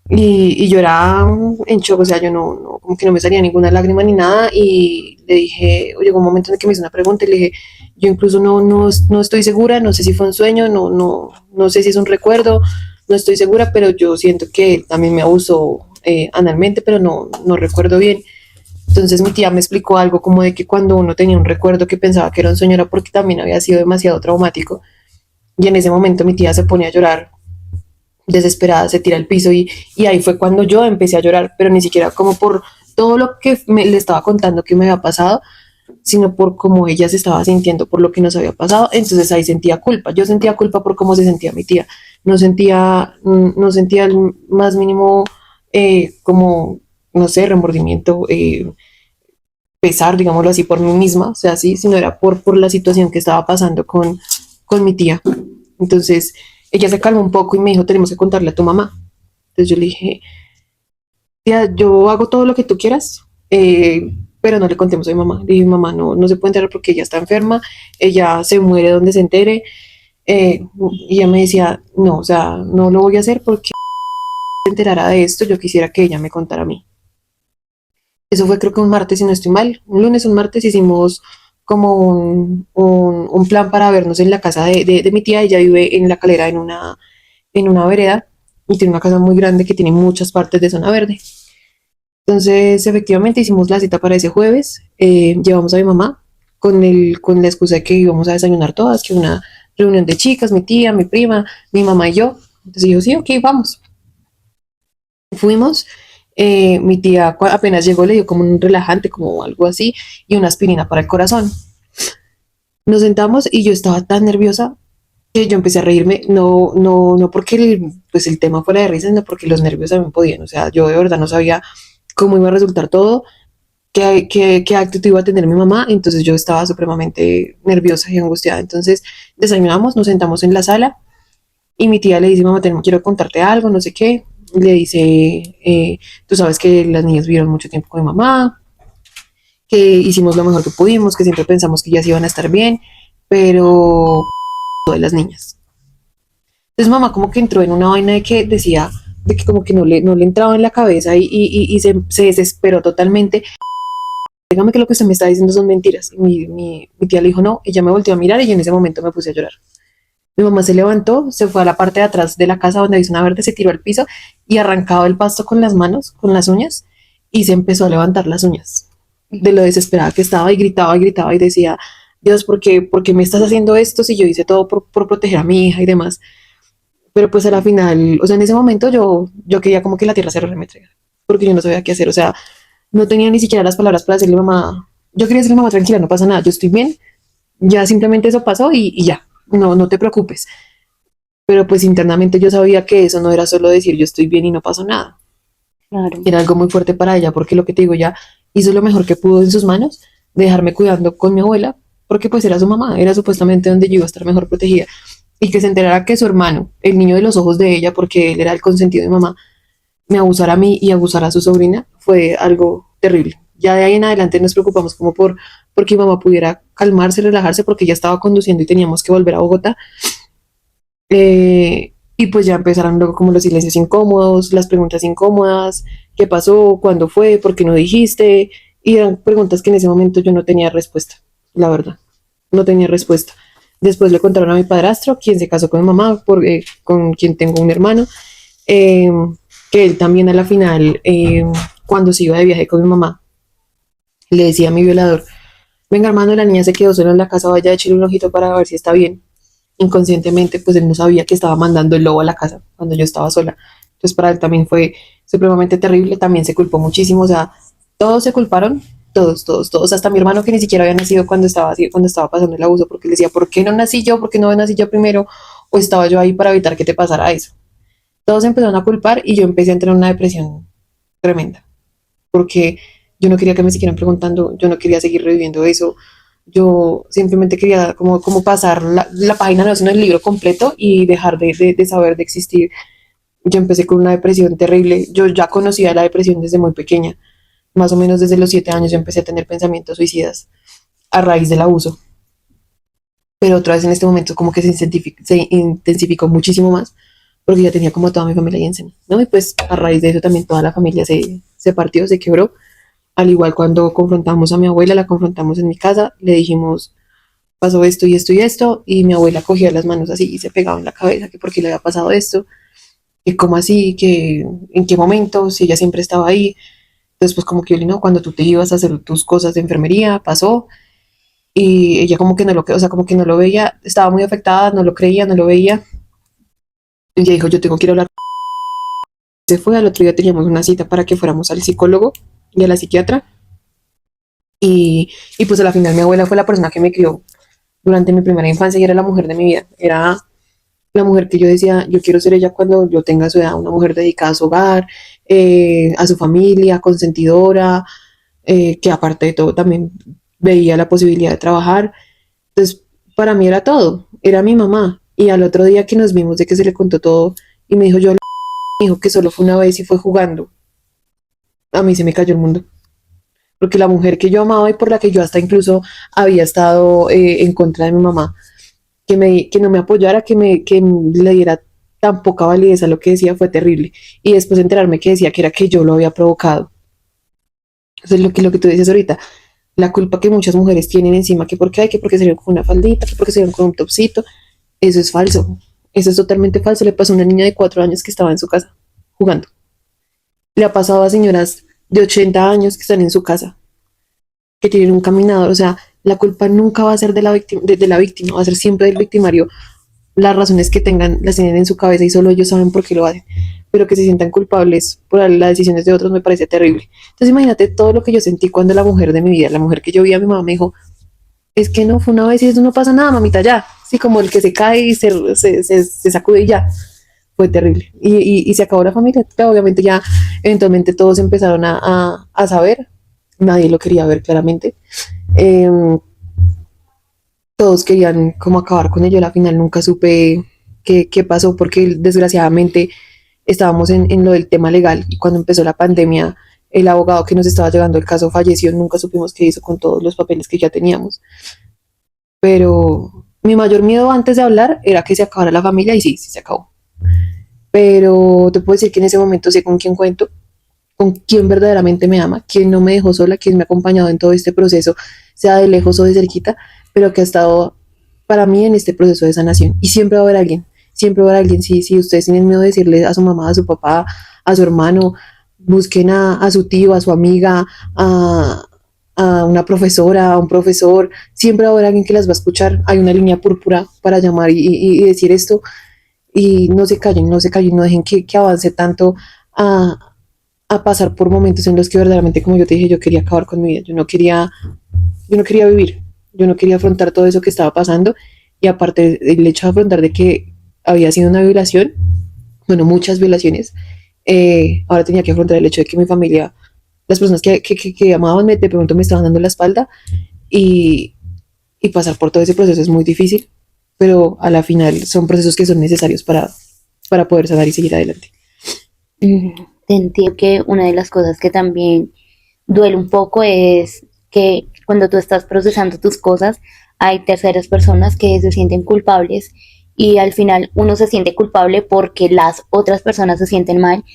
S1: y yo era en shock, o sea, yo como que no me salía ninguna lágrima ni nada, y le dije, llegó un momento en el que me hizo una pregunta y le dije, yo incluso no estoy segura, no sé si fue un sueño, no sé si es un recuerdo, no estoy segura, pero yo siento que él también me abusó analmente, pero no recuerdo bien. Entonces mi tía me explicó algo como de que cuando uno tenía un recuerdo que pensaba que era un sueño era porque también había sido demasiado traumático, y en ese momento mi tía se ponía a llorar desesperada, se tira al piso y ahí fue cuando yo empecé a llorar, pero ni siquiera como por todo lo que le estaba contando que me había pasado, sino por cómo ella se estaba sintiendo por lo que nos había pasado. Entonces ahí sentía culpa. Yo sentía culpa por cómo se sentía mi tía. No sentía el más mínimo como, no sé, remordimiento, pesar, digámoslo así, por mí misma, o sea, sí, sino era por la situación que estaba pasando con mi tía. Entonces ella se calmó un poco y me dijo, tenemos que contarle a tu mamá. Entonces yo le dije, tía, yo hago todo lo que tú quieras, pero no le contemos a mi mamá. Le dije, mamá, no, no se puede enterar porque ella está enferma, ella se muere donde se entere. Y ella me decía, no, o sea, no lo voy a hacer porque se enterara de esto, yo quisiera que ella me contara a mí. Eso fue creo que un martes, si no estoy mal. Un lunes, un martes hicimos como un plan para vernos en la casa de mi tía. Ella vive en La Calera, en una vereda, y tiene una casa muy grande que tiene muchas partes de zona verde. Entonces, efectivamente, hicimos la cita para ese jueves. Llevamos a mi mamá con la excusa de que íbamos a desayunar todas, que una reunión de chicas, mi tía, mi prima, mi mamá y yo. Entonces dijo, sí, ok, vamos. Fuimos. Mi tía apenas llegó le dio como un relajante, como algo así, y una aspirina para el corazón. Nos sentamos y yo estaba tan nerviosa que yo empecé a reírme, no, no, no porque pues el tema fuera de risa, sino porque los nervios también podían. O sea, yo de verdad no sabía cómo iba a resultar todo, qué actitud iba a tener mi mamá, entonces yo estaba supremamente nerviosa y angustiada. Entonces desayunamos, nos sentamos en la sala y mi tía le dice, mamá, quiero contarte algo, no sé qué. Le dice, tú sabes que las niñas vivieron mucho tiempo con mi mamá, que hicimos lo mejor que pudimos, que siempre pensamos que ellas iban a estar bien, pero de las niñas. Entonces mamá como que entró en una vaina de que decía, de que como que no le entraba en la cabeza y se desesperó totalmente. Dígame que lo que usted me está diciendo son mentiras. Y mi tía le dijo no, ella me volteó a mirar y yo en ese momento me puse a llorar. Mi mamá se levantó, se fue a la parte de atrás de la casa donde había una verde, se tiró al piso y arrancaba el pasto con las manos, con las uñas, y se empezó a levantar las uñas de lo desesperada que estaba y gritaba y decía, Dios, por qué me estás haciendo esto si yo hice todo por proteger a mi hija y demás? Pero pues a la final, o sea, en ese momento yo quería como que la tierra se remetrara, porque yo no sabía qué hacer, o sea, no tenía ni siquiera las palabras para decirle mamá, yo quería decirle mamá, tranquila, no pasa nada, yo estoy bien, ya simplemente eso pasó y ya, no, no te preocupes. Pero pues internamente yo sabía que eso no era solo decir yo estoy bien y no pasó nada.
S2: Claro,
S1: Era algo muy fuerte para ella, porque lo que te digo, ya hizo lo mejor que pudo en sus manos, dejarme cuidando con mi abuela, porque pues era su mamá, era supuestamente donde yo iba a estar mejor protegida. Y que se enterara que su hermano, el niño de los ojos de ella, porque él era el consentido de mi mamá, me abusara a mí y abusara a su sobrina, fue algo terrible. Ya de ahí en adelante nos preocupamos como porque mi mamá pudiera calmarse, relajarse, porque ya estaba conduciendo y teníamos que volver a Bogotá. Y pues ya empezaron luego como los silencios incómodos, las preguntas incómodas, ¿qué pasó? ¿Cuándo fue? ¿Por qué no dijiste? Y eran preguntas que en ese momento yo no tenía respuesta, la verdad, no tenía respuesta. Después le contaron a mi padrastro, quien se casó con mi mamá, con quien tengo un hermano, eh, que él también a la final, cuando se iba de viaje con mi mamá, le decía a mi violador, venga hermano, la niña se quedó sola en la casa, vaya a echarle un ojito para ver si está bien. Inconscientemente, pues él no sabía que estaba mandando el lobo a la casa cuando yo estaba sola. Entonces para él también fue supremamente terrible, también se culpó muchísimo, o sea, todos se culparon, todos, todos, todos, hasta mi hermano que ni siquiera había nacido cuando estaba pasando el abuso, porque él decía, ¿por qué no nací yo? ¿Por qué no nací yo primero? ¿O estaba yo ahí para evitar que te pasara eso? Todos empezaron a culpar y yo empecé a entrar en una depresión tremenda, porque yo no quería que me siguieran preguntando, yo no quería seguir reviviendo eso, yo simplemente quería como pasar la página, no es el libro completo y dejar de saber de existir. Yo empecé con una depresión terrible, yo ya conocía la depresión desde muy pequeña, más o menos desde los 7 años yo empecé a tener pensamientos suicidas a raíz del abuso, pero otra vez en este momento como que se intensificó muchísimo más porque ya tenía como toda mi familia ahí encima, ¿no? Y pues a raíz de eso también toda la familia se partió, se quebró. Al igual cuando confrontamos a mi abuela, la confrontamos en mi casa, le dijimos, pasó esto y esto y esto, y mi abuela cogía las manos así y se pegaba en la cabeza, que por qué le había pasado esto, que cómo así, que en qué momento, si ella siempre estaba ahí. Entonces, pues como que yo le no, cuando tú te ibas a hacer tus cosas de enfermería, pasó, y ella como que no lo, o sea, como que no lo veía, estaba muy afectada, no lo creía, no lo veía, y ella dijo, yo tengo que ir a hablar. Se fue, al otro día teníamos una cita para que fuéramos al psicólogo y a la psiquiatra, y pues a la final mi abuela fue la persona que me crió durante mi primera infancia y era la mujer de mi vida. Era la mujer que yo decía, yo quiero ser ella cuando yo tenga su edad, una mujer dedicada a su hogar, a su familia, consentidora, que aparte de todo también veía la posibilidad de trabajar. Entonces, para mí era todo, era mi mamá. Y al otro día que nos vimos de que se le contó todo y me dijo, yo me dijo que solo fue una vez y fue jugando. a mí se me cayó el mundo. Porque la mujer que yo amaba y por la que yo hasta incluso había estado en contra de mi mamá, que no me apoyara, que le diera tan poca validez a lo que decía, fue terrible. Y después enterarme que decía que era que yo lo había provocado. Eso es lo que tú dices ahorita, la culpa que muchas mujeres tienen encima, que porque hay, que porque salieron con una faldita, que porque salieron con un topsito. Eso es falso. Eso es totalmente falso. Le pasó a una niña de 4 años que estaba en su casa jugando. Le ha pasado a señoras de 80 años que están en su casa, que tienen un caminador. O sea, la culpa nunca va a ser de la víctima, va a ser siempre del victimario. Las razones que tengan las tienen en su cabeza y solo ellos saben por qué lo hacen. Pero que se sientan culpables por las decisiones de otros me parece terrible. Entonces imagínate todo lo que yo sentí cuando la mujer de mi vida, la mujer que yo vi a mi mamá, me dijo, es que no, fue una vez y eso no pasa nada, mamita, ya. Sí, como el que se cae y se sacude y ya. Fue terrible. Y se acabó la familia. Pero obviamente ya eventualmente todos empezaron a saber. Nadie lo quería ver claramente. Eh, Todos querían como acabar con ello. Al final nunca supe qué pasó porque desgraciadamente estábamos en lo del tema legal y cuando empezó la pandemia el abogado que nos estaba llevando el caso falleció. Nunca supimos qué hizo con todos los papeles que ya teníamos. Pero mi mayor miedo antes de hablar era que se acabara la familia y sí, sí se acabó. Pero te puedo decir que en ese momento sé con quién cuento, con quién verdaderamente me ama, quién no me dejó sola, quién me ha acompañado en todo este proceso, sea de lejos o de cerquita, pero que ha estado para mí en este proceso de sanación. Y siempre va a haber alguien, siempre va a haber alguien. Si ustedes tienen miedo de decirle a su mamá, a su papá, a su hermano, busquen a su tío, a su amiga, a una profesora, a un profesor, siempre va a haber alguien que las va a escuchar. Hay una línea púrpura para llamar y decir esto y no se callen, no se callen, no dejen que avance tanto a, a pasar por momentos en los que verdaderamente, como yo te dije, yo quería acabar con mi vida, yo no quería vivir, yo no quería afrontar todo eso que estaba pasando y aparte el hecho de afrontar de que había sido una violación, bueno, muchas violaciones, ahora tenía que afrontar el hecho de que mi familia, las personas que amaban de pronto me estaban dando la espalda y, y pasar por todo ese proceso es muy difícil, pero a la final son procesos que son necesarios para poder sanar y seguir adelante.
S2: Mm, Te entiendo que una de las cosas que también duele un poco es que cuando tú estás procesando tus cosas, hay terceras personas que se sienten culpables y al final uno se siente culpable porque las otras personas se sienten mal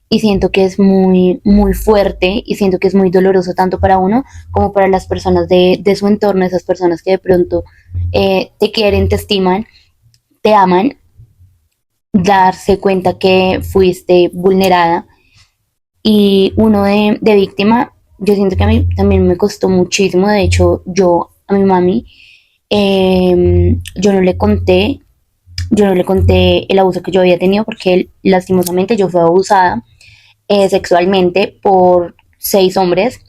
S2: y siento que es muy, muy fuerte y siento que es muy doloroso tanto para uno como para las personas de su entorno, esas personas que de pronto te quieren, te estiman, te aman, darse cuenta que fuiste vulnerada y uno de víctima, yo siento que a mí también me costó muchísimo. De hecho, yo a mi mami, yo no le conté, yo no le conté el abuso que yo había tenido porque lastimosamente yo fui abusada sexualmente por 6 hombres.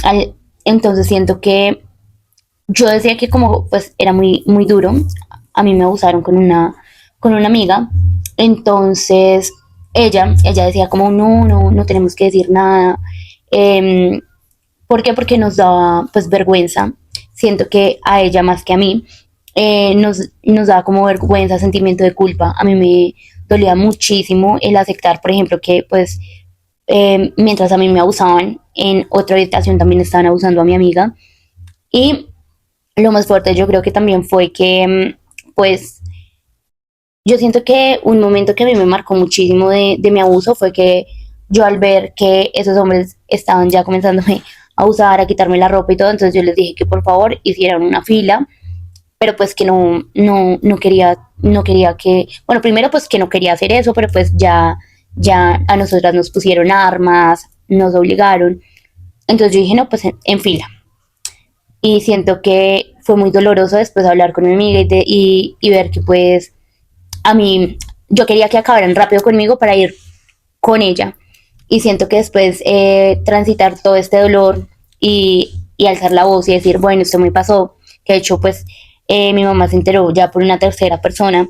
S2: Al, entonces siento que yo decía que como pues era muy, muy duro, a mí me abusaron con una amiga, entonces ella decía como no, no, no tenemos que decir nada. Eh, ¿Por qué? Porque nos daba pues vergüenza. Siento que a ella más que a mí nos daba como vergüenza, sentimiento de culpa. A mí me dolía muchísimo el aceptar, por ejemplo, que pues mientras a mí me abusaban, en otra habitación también estaban abusando a mi amiga. Y lo más fuerte yo creo que también fue que pues yo siento que un momento que a mí me marcó muchísimo de mi abuso fue que yo al ver que esos hombres estaban ya comenzándome a usar, a quitarme la ropa y todo, entonces yo les dije que por favor hicieran una fila, pero pues que no quería, no quería que, bueno, primero pues que no quería hacer eso, pero pues ya a nosotras nos pusieron armas, nos obligaron, entonces yo dije no, pues en fila. Y siento que fue muy doloroso después hablar con mi amiga y ver que pues a mí, yo quería que acabaran rápido conmigo para ir con ella. Y siento que después transitar todo este dolor y alzar la voz y decir, bueno, esto me pasó, que de hecho pues mi mamá se enteró ya por una tercera persona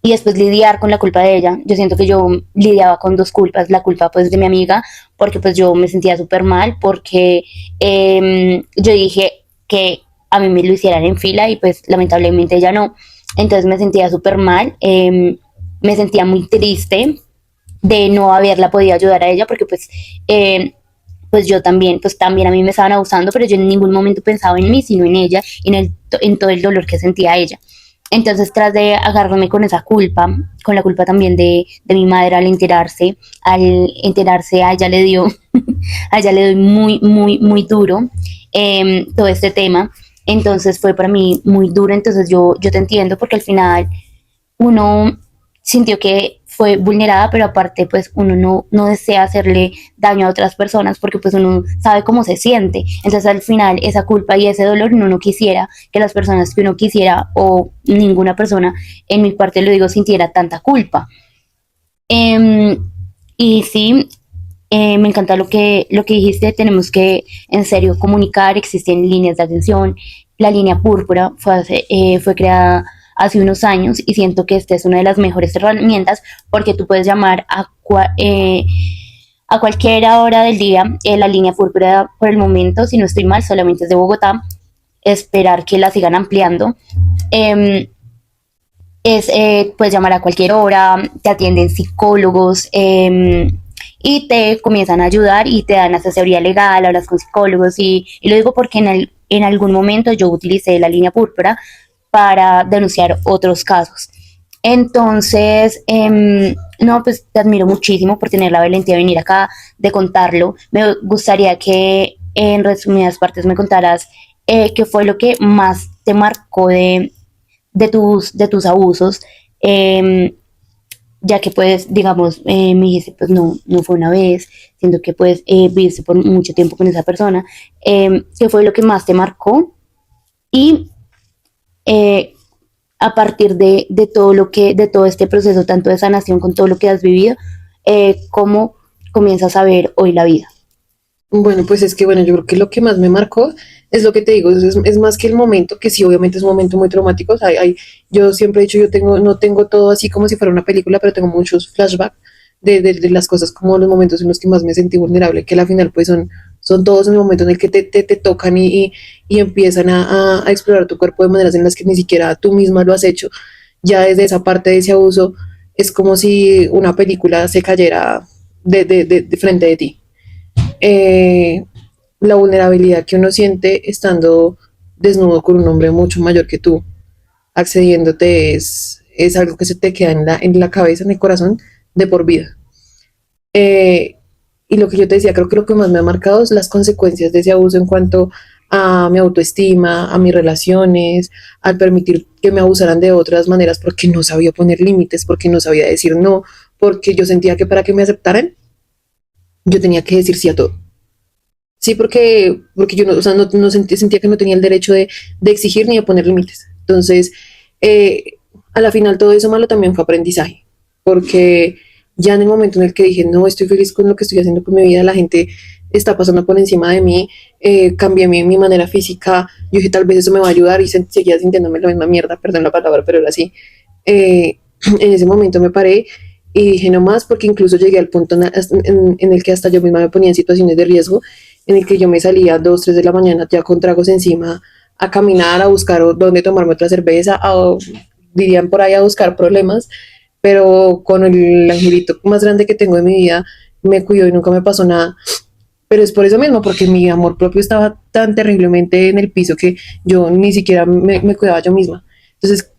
S2: y después lidiar con la culpa de ella. Yo siento que yo lidiaba con dos culpas, la culpa pues de mi amiga, porque pues yo me sentía súper mal, porque yo dije que a mí me lo hicieran en fila y pues lamentablemente ella no. Entonces me sentía súper mal, me sentía muy triste de no haberla podido ayudar a ella porque pues pues yo también, pues también a mí me estaban abusando, pero yo en ningún momento pensaba en mí, sino en ella y en todo el dolor que sentía ella. Entonces, tras de agarrarme con esa culpa, con la culpa también de mi madre al enterarse a ella le dio, a ella le dio muy, muy, muy duro todo este tema. Entonces fue para mí muy duro, entonces yo te entiendo porque al final uno sintió que fue vulnerada, pero aparte pues uno no desea hacerle daño a otras personas porque pues uno sabe cómo se siente. Entonces al final esa culpa y ese dolor uno no quisiera que las personas que uno quisiera o ninguna persona, en mi parte lo digo, sintiera tanta culpa. Eh, y sí, me encanta lo que dijiste, tenemos que en serio comunicar, existen líneas de atención, la línea púrpura fue creada hace unos años y siento que esta es una de las mejores herramientas porque tú puedes llamar a cualquier hora del día, la línea púrpura por el momento, si no estoy mal, solamente es de Bogotá, esperar que la sigan ampliando. Eh, Puedes llamar a cualquier hora, te atienden psicólogos y te comienzan a ayudar y te dan asesoría legal, hablas con psicólogos y lo digo porque en algún momento yo utilicé la línea púrpura para denunciar otros casos. Entonces, no, pues te admiro muchísimo por tener la valentía de venir acá, de contarlo. Me gustaría que en resumidas partes me contaras qué fue lo que más te marcó de tus abusos, eh, ya que pues, digamos, me dijiste, pues no fue una vez, siendo que pues viviste por mucho tiempo con esa persona, ¿qué fue lo que más te marcó? Y eh, a partir de todo este proceso, tanto de sanación con todo lo que has vivido, ¿cómo comienzas a ver hoy la vida?
S1: Bueno, pues es que, bueno, yo creo que lo que más me marcó es lo que te digo, es más que el momento, que sí, obviamente es un momento muy traumático. O sea, yo siempre he dicho, no tengo todo así como si fuera una película, pero tengo muchos flashbacks de las cosas, como los momentos en los que más me sentí vulnerable, que al final pues son todos en el momento en el que te tocan y empiezan a explorar tu cuerpo de maneras en las que ni siquiera tú misma lo has hecho. Ya desde esa parte de ese abuso, es como si una película se cayera de frente de ti. eh, la vulnerabilidad que uno siente estando desnudo con un hombre mucho mayor que tú, accediéndote, es algo que se te queda en la cabeza, en el corazón, de por vida. Eh, y lo que yo te decía, creo que lo que más me ha marcado es las consecuencias de ese abuso en cuanto a mi autoestima, a mis relaciones, al permitir que me abusaran de otras maneras porque no sabía poner límites, porque no sabía decir no, porque yo sentía que para que me aceptaran, yo tenía que decir sí a todo. Sí, porque yo no, o sea, no sentía que no tenía el derecho de exigir ni de poner límites. Entonces, eh, a la final todo eso malo también fue aprendizaje, porque ya en el momento en el que dije, no, estoy feliz con lo que estoy haciendo con mi vida, la gente está pasando por encima de mí, cambié mi manera física, yo dije, tal vez eso me va a ayudar y seguía sintiéndome la misma mierda, perdón la palabra, pero era así. Eh, en ese momento me paré y dije no más, porque incluso llegué al punto en el que hasta yo misma me ponía en situaciones de riesgo, en el que yo me salía a 2, 3 de la mañana ya con tragos encima a caminar, a buscar dónde tomarme otra cerveza, dirían por ahí a buscar problemas, pero con el angelito más grande que tengo en mi vida me cuidó y nunca me pasó nada. Pero es por eso mismo, porque mi amor propio estaba tan terriblemente en el piso que yo ni siquiera me cuidaba yo misma. Entonces,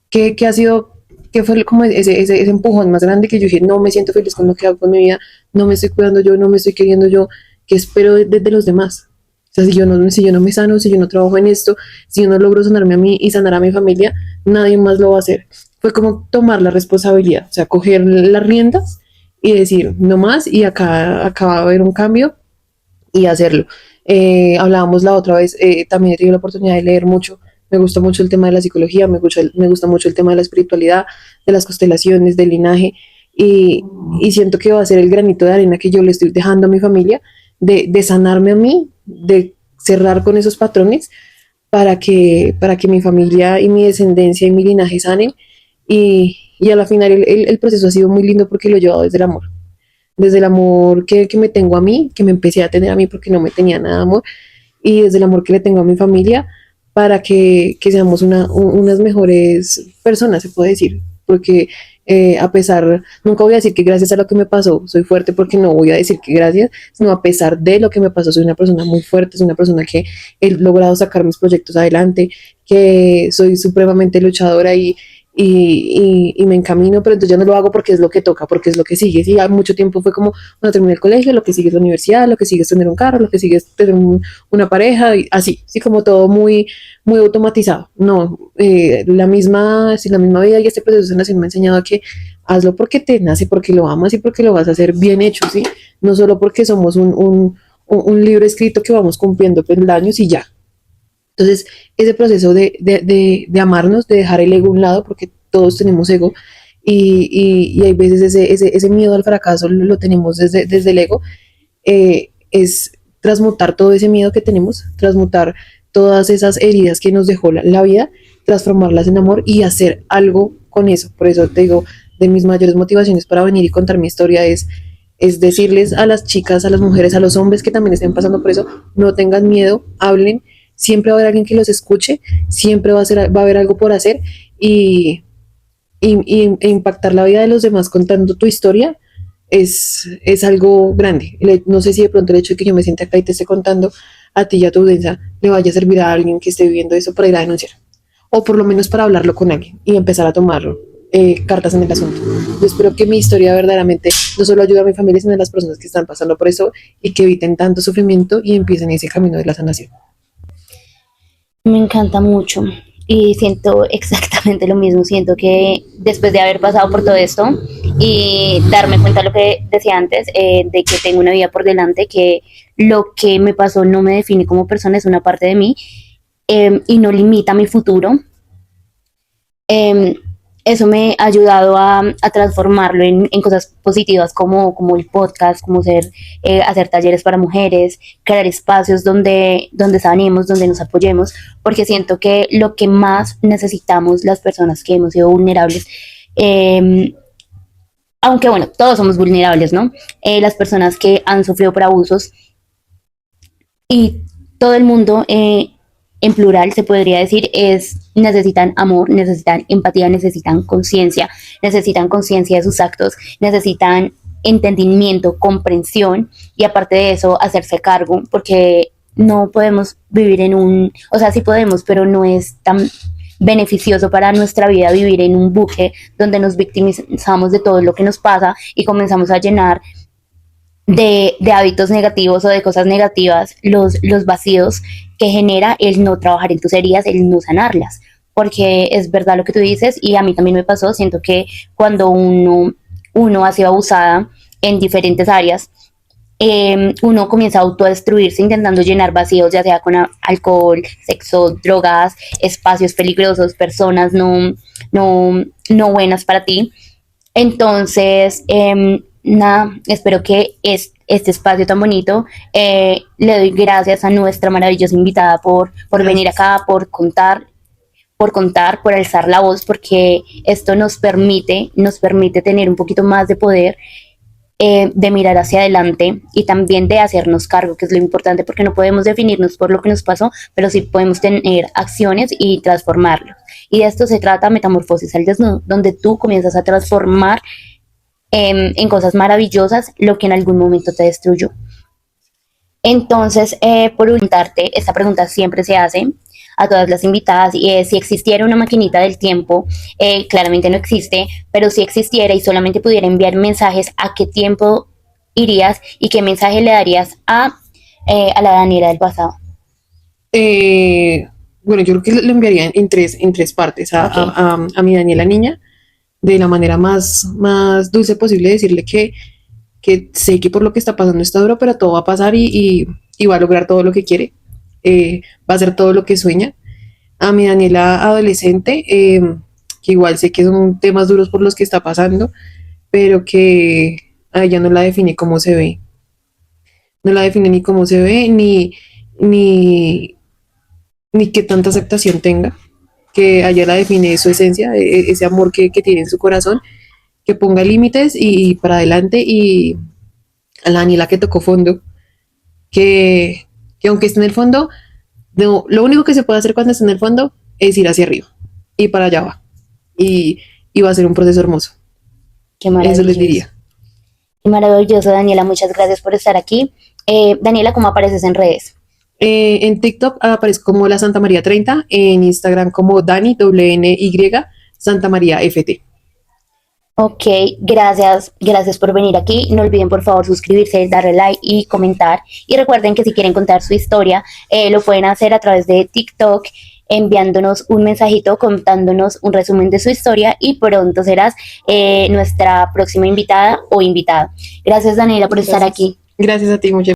S1: ¿qué ha sido, qué fue como ese empujón más grande que yo dije, no me siento feliz con lo que hago con mi vida, no me estoy cuidando yo, no me estoy queriendo yo, ¿qué espero de los demás? O sea, si yo no me sano, si yo no trabajo en esto, si yo no logro sanarme a mí y sanar a mi familia, nadie más lo va a hacer. Fue como tomar la responsabilidad, o sea, coger las riendas y decir, no más, y acá va a haber un cambio y hacerlo. Hablábamos la otra vez, también he tenido la oportunidad de leer mucho, me gusta mucho el tema de la psicología, me gusta mucho el tema de la espiritualidad, de las constelaciones, del linaje, y, y siento que va a ser el granito de arena que yo le estoy dejando a mi familia, de sanarme a mí, de cerrar con esos patrones para que mi familia y mi descendencia y mi linaje sanen. Y a la final el proceso ha sido muy lindo porque lo he llevado desde el amor que me tengo a mí, que me empecé a tener a mí porque no me tenía nada de amor, y desde el amor que le tengo a mi familia para que seamos unas mejores personas, se puede decir, porque A pesar, nunca voy a decir que gracias a lo que me pasó soy fuerte porque no voy a decir que gracias, sino a pesar de lo que me pasó soy una persona muy fuerte, soy una persona que he logrado sacar mis proyectos adelante, que soy supremamente luchadora y me encamino, pero entonces ya no lo hago porque es lo que toca, porque es lo que sigue. Sí, hay mucho tiempo fue como, bueno, terminé el colegio, lo que sigue es la universidad, lo que sigue es tener un carro, lo que sigue es tener una pareja, y así, sí, como todo muy automatizado. No, la misma vida y este proceso de sanación me ha enseñado a que hazlo porque te nace, porque lo amas y porque lo vas a hacer bien hecho, ¿sí? No solo porque somos un libro escrito que vamos cumpliendo peldaños y ya. Entonces, ese proceso de amarnos, de dejar el ego a un lado, porque todos tenemos ego, y hay veces ese miedo al fracaso lo tenemos desde el ego, es transmutar todo ese miedo que tenemos, transmutar todas esas heridas que nos dejó la vida, transformarlas en amor y hacer algo con eso. Por eso te digo, de mis mayores motivaciones para venir y contar mi historia es decirles a las chicas, a las mujeres, a los hombres que también estén pasando por eso, no tengan miedo, hablen, siempre va a haber alguien que los escuche, siempre va a haber algo por hacer y, e impactar la vida de los demás contando tu historia es algo grande. No sé si de pronto el hecho de que yo me sienta acá y te esté contando a ti y a tu audiencia le vaya a servir a alguien que esté viviendo eso para ir a denunciar. O por lo menos para hablarlo con alguien y empezar a tomar cartas en el asunto. Yo espero que mi historia verdaderamente no solo ayude a mi familia, sino a las personas que están pasando por eso y que eviten tanto sufrimiento y empiecen ese camino de la sanación.
S2: Me encanta mucho y siento exactamente lo mismo. Siento que después de haber pasado por todo esto y darme cuenta de lo que decía antes, de que tengo una vida por delante, que lo que me pasó no me define como persona, es una parte de mí, y no limita mi futuro. Eh, Eso me ha ayudado a transformarlo en cosas positivas como el podcast, como hacer talleres para mujeres, crear espacios donde sanemos, donde nos apoyemos, porque siento que lo que más necesitamos las personas que hemos sido vulnerables, eh, aunque bueno, todos somos vulnerables, ¿no? Las personas que han sufrido por abusos y todo el mundo, en plural se podría decir, necesitan amor, necesitan empatía, necesitan conciencia de sus actos, necesitan entendimiento, comprensión y aparte de eso hacerse cargo, porque no podemos vivir o sea, sí podemos, pero no es tan beneficioso para nuestra vida vivir en un bucle donde nos victimizamos de todo lo que nos pasa y comenzamos a llenar de hábitos negativos o de cosas negativas, los vacíos que genera el no trabajar en tus heridas, el no sanarlas. Porque es verdad lo que tú dices y a mí también me pasó, siento que cuando uno ha sido abusada en diferentes áreas, uno comienza a autodestruirse intentando llenar vacíos, ya sea con alcohol, sexo, drogas, espacios peligrosos, personas no buenas para ti. Entonces, nada, espero que este espacio tan bonito, le doy gracias a nuestra maravillosa invitada por venir acá, por alzar la voz, porque esto nos permite tener un poquito más de poder, de mirar hacia adelante y también de hacernos cargo, que es lo importante, porque no podemos definirnos por lo que nos pasó, pero sí podemos tener acciones y transformarlos. Y de esto se trata Metamorfosis al Desnudo, donde tú comienzas a transformar en cosas maravillosas lo que en algún momento te destruyó. Entonces, por preguntarte, esta pregunta siempre se hace a todas las invitadas y es si existiera una maquinita del tiempo, claramente no existe, pero si existiera y solamente pudiera enviar mensajes, ¿a qué tiempo irías y qué mensaje le darías a la Daniela del pasado?
S1: Bueno, yo creo que lo enviaría en tres partes
S2: Okay.
S1: a mi Daniela niña, de la manera más dulce posible, decirle que sé que por lo que está pasando está duro, pero todo va a pasar y va a lograr todo lo que quiere, va a hacer todo lo que sueña. A mi Daniela adolescente, que igual sé que son temas duros por los que está pasando, pero que a ella no la define cómo se ve, no la define ni cómo se ve, ni, ni qué tanta aceptación tenga, que a ella la define su esencia, ese amor que tiene en su corazón, que ponga límites y para adelante y a la Daniela que tocó fondo, que aunque esté en el fondo, no, lo único que se puede hacer cuando está en el fondo es ir hacia arriba y para allá va y va a ser un proceso hermoso.
S2: Qué
S1: Eso les
S2: maravilloso.
S1: diría.
S2: Qué maravilloso, Daniela. Muchas gracias por estar aquí. Daniela, ¿cómo apareces en redes?
S1: En TikTok aparezco como la Santa María 30, en Instagram como Dani, WNY, Santa María FT.
S2: Ok, gracias por venir aquí. No olviden por favor suscribirse, darle like y comentar. Y recuerden que si quieren contar su historia, lo pueden hacer a través de TikTok, enviándonos un mensajito contándonos un resumen de su historia y pronto serás nuestra próxima invitada o invitado. Gracias Daniela por estar
S1: Gracias.
S2: aquí.
S1: Gracias a ti, muchas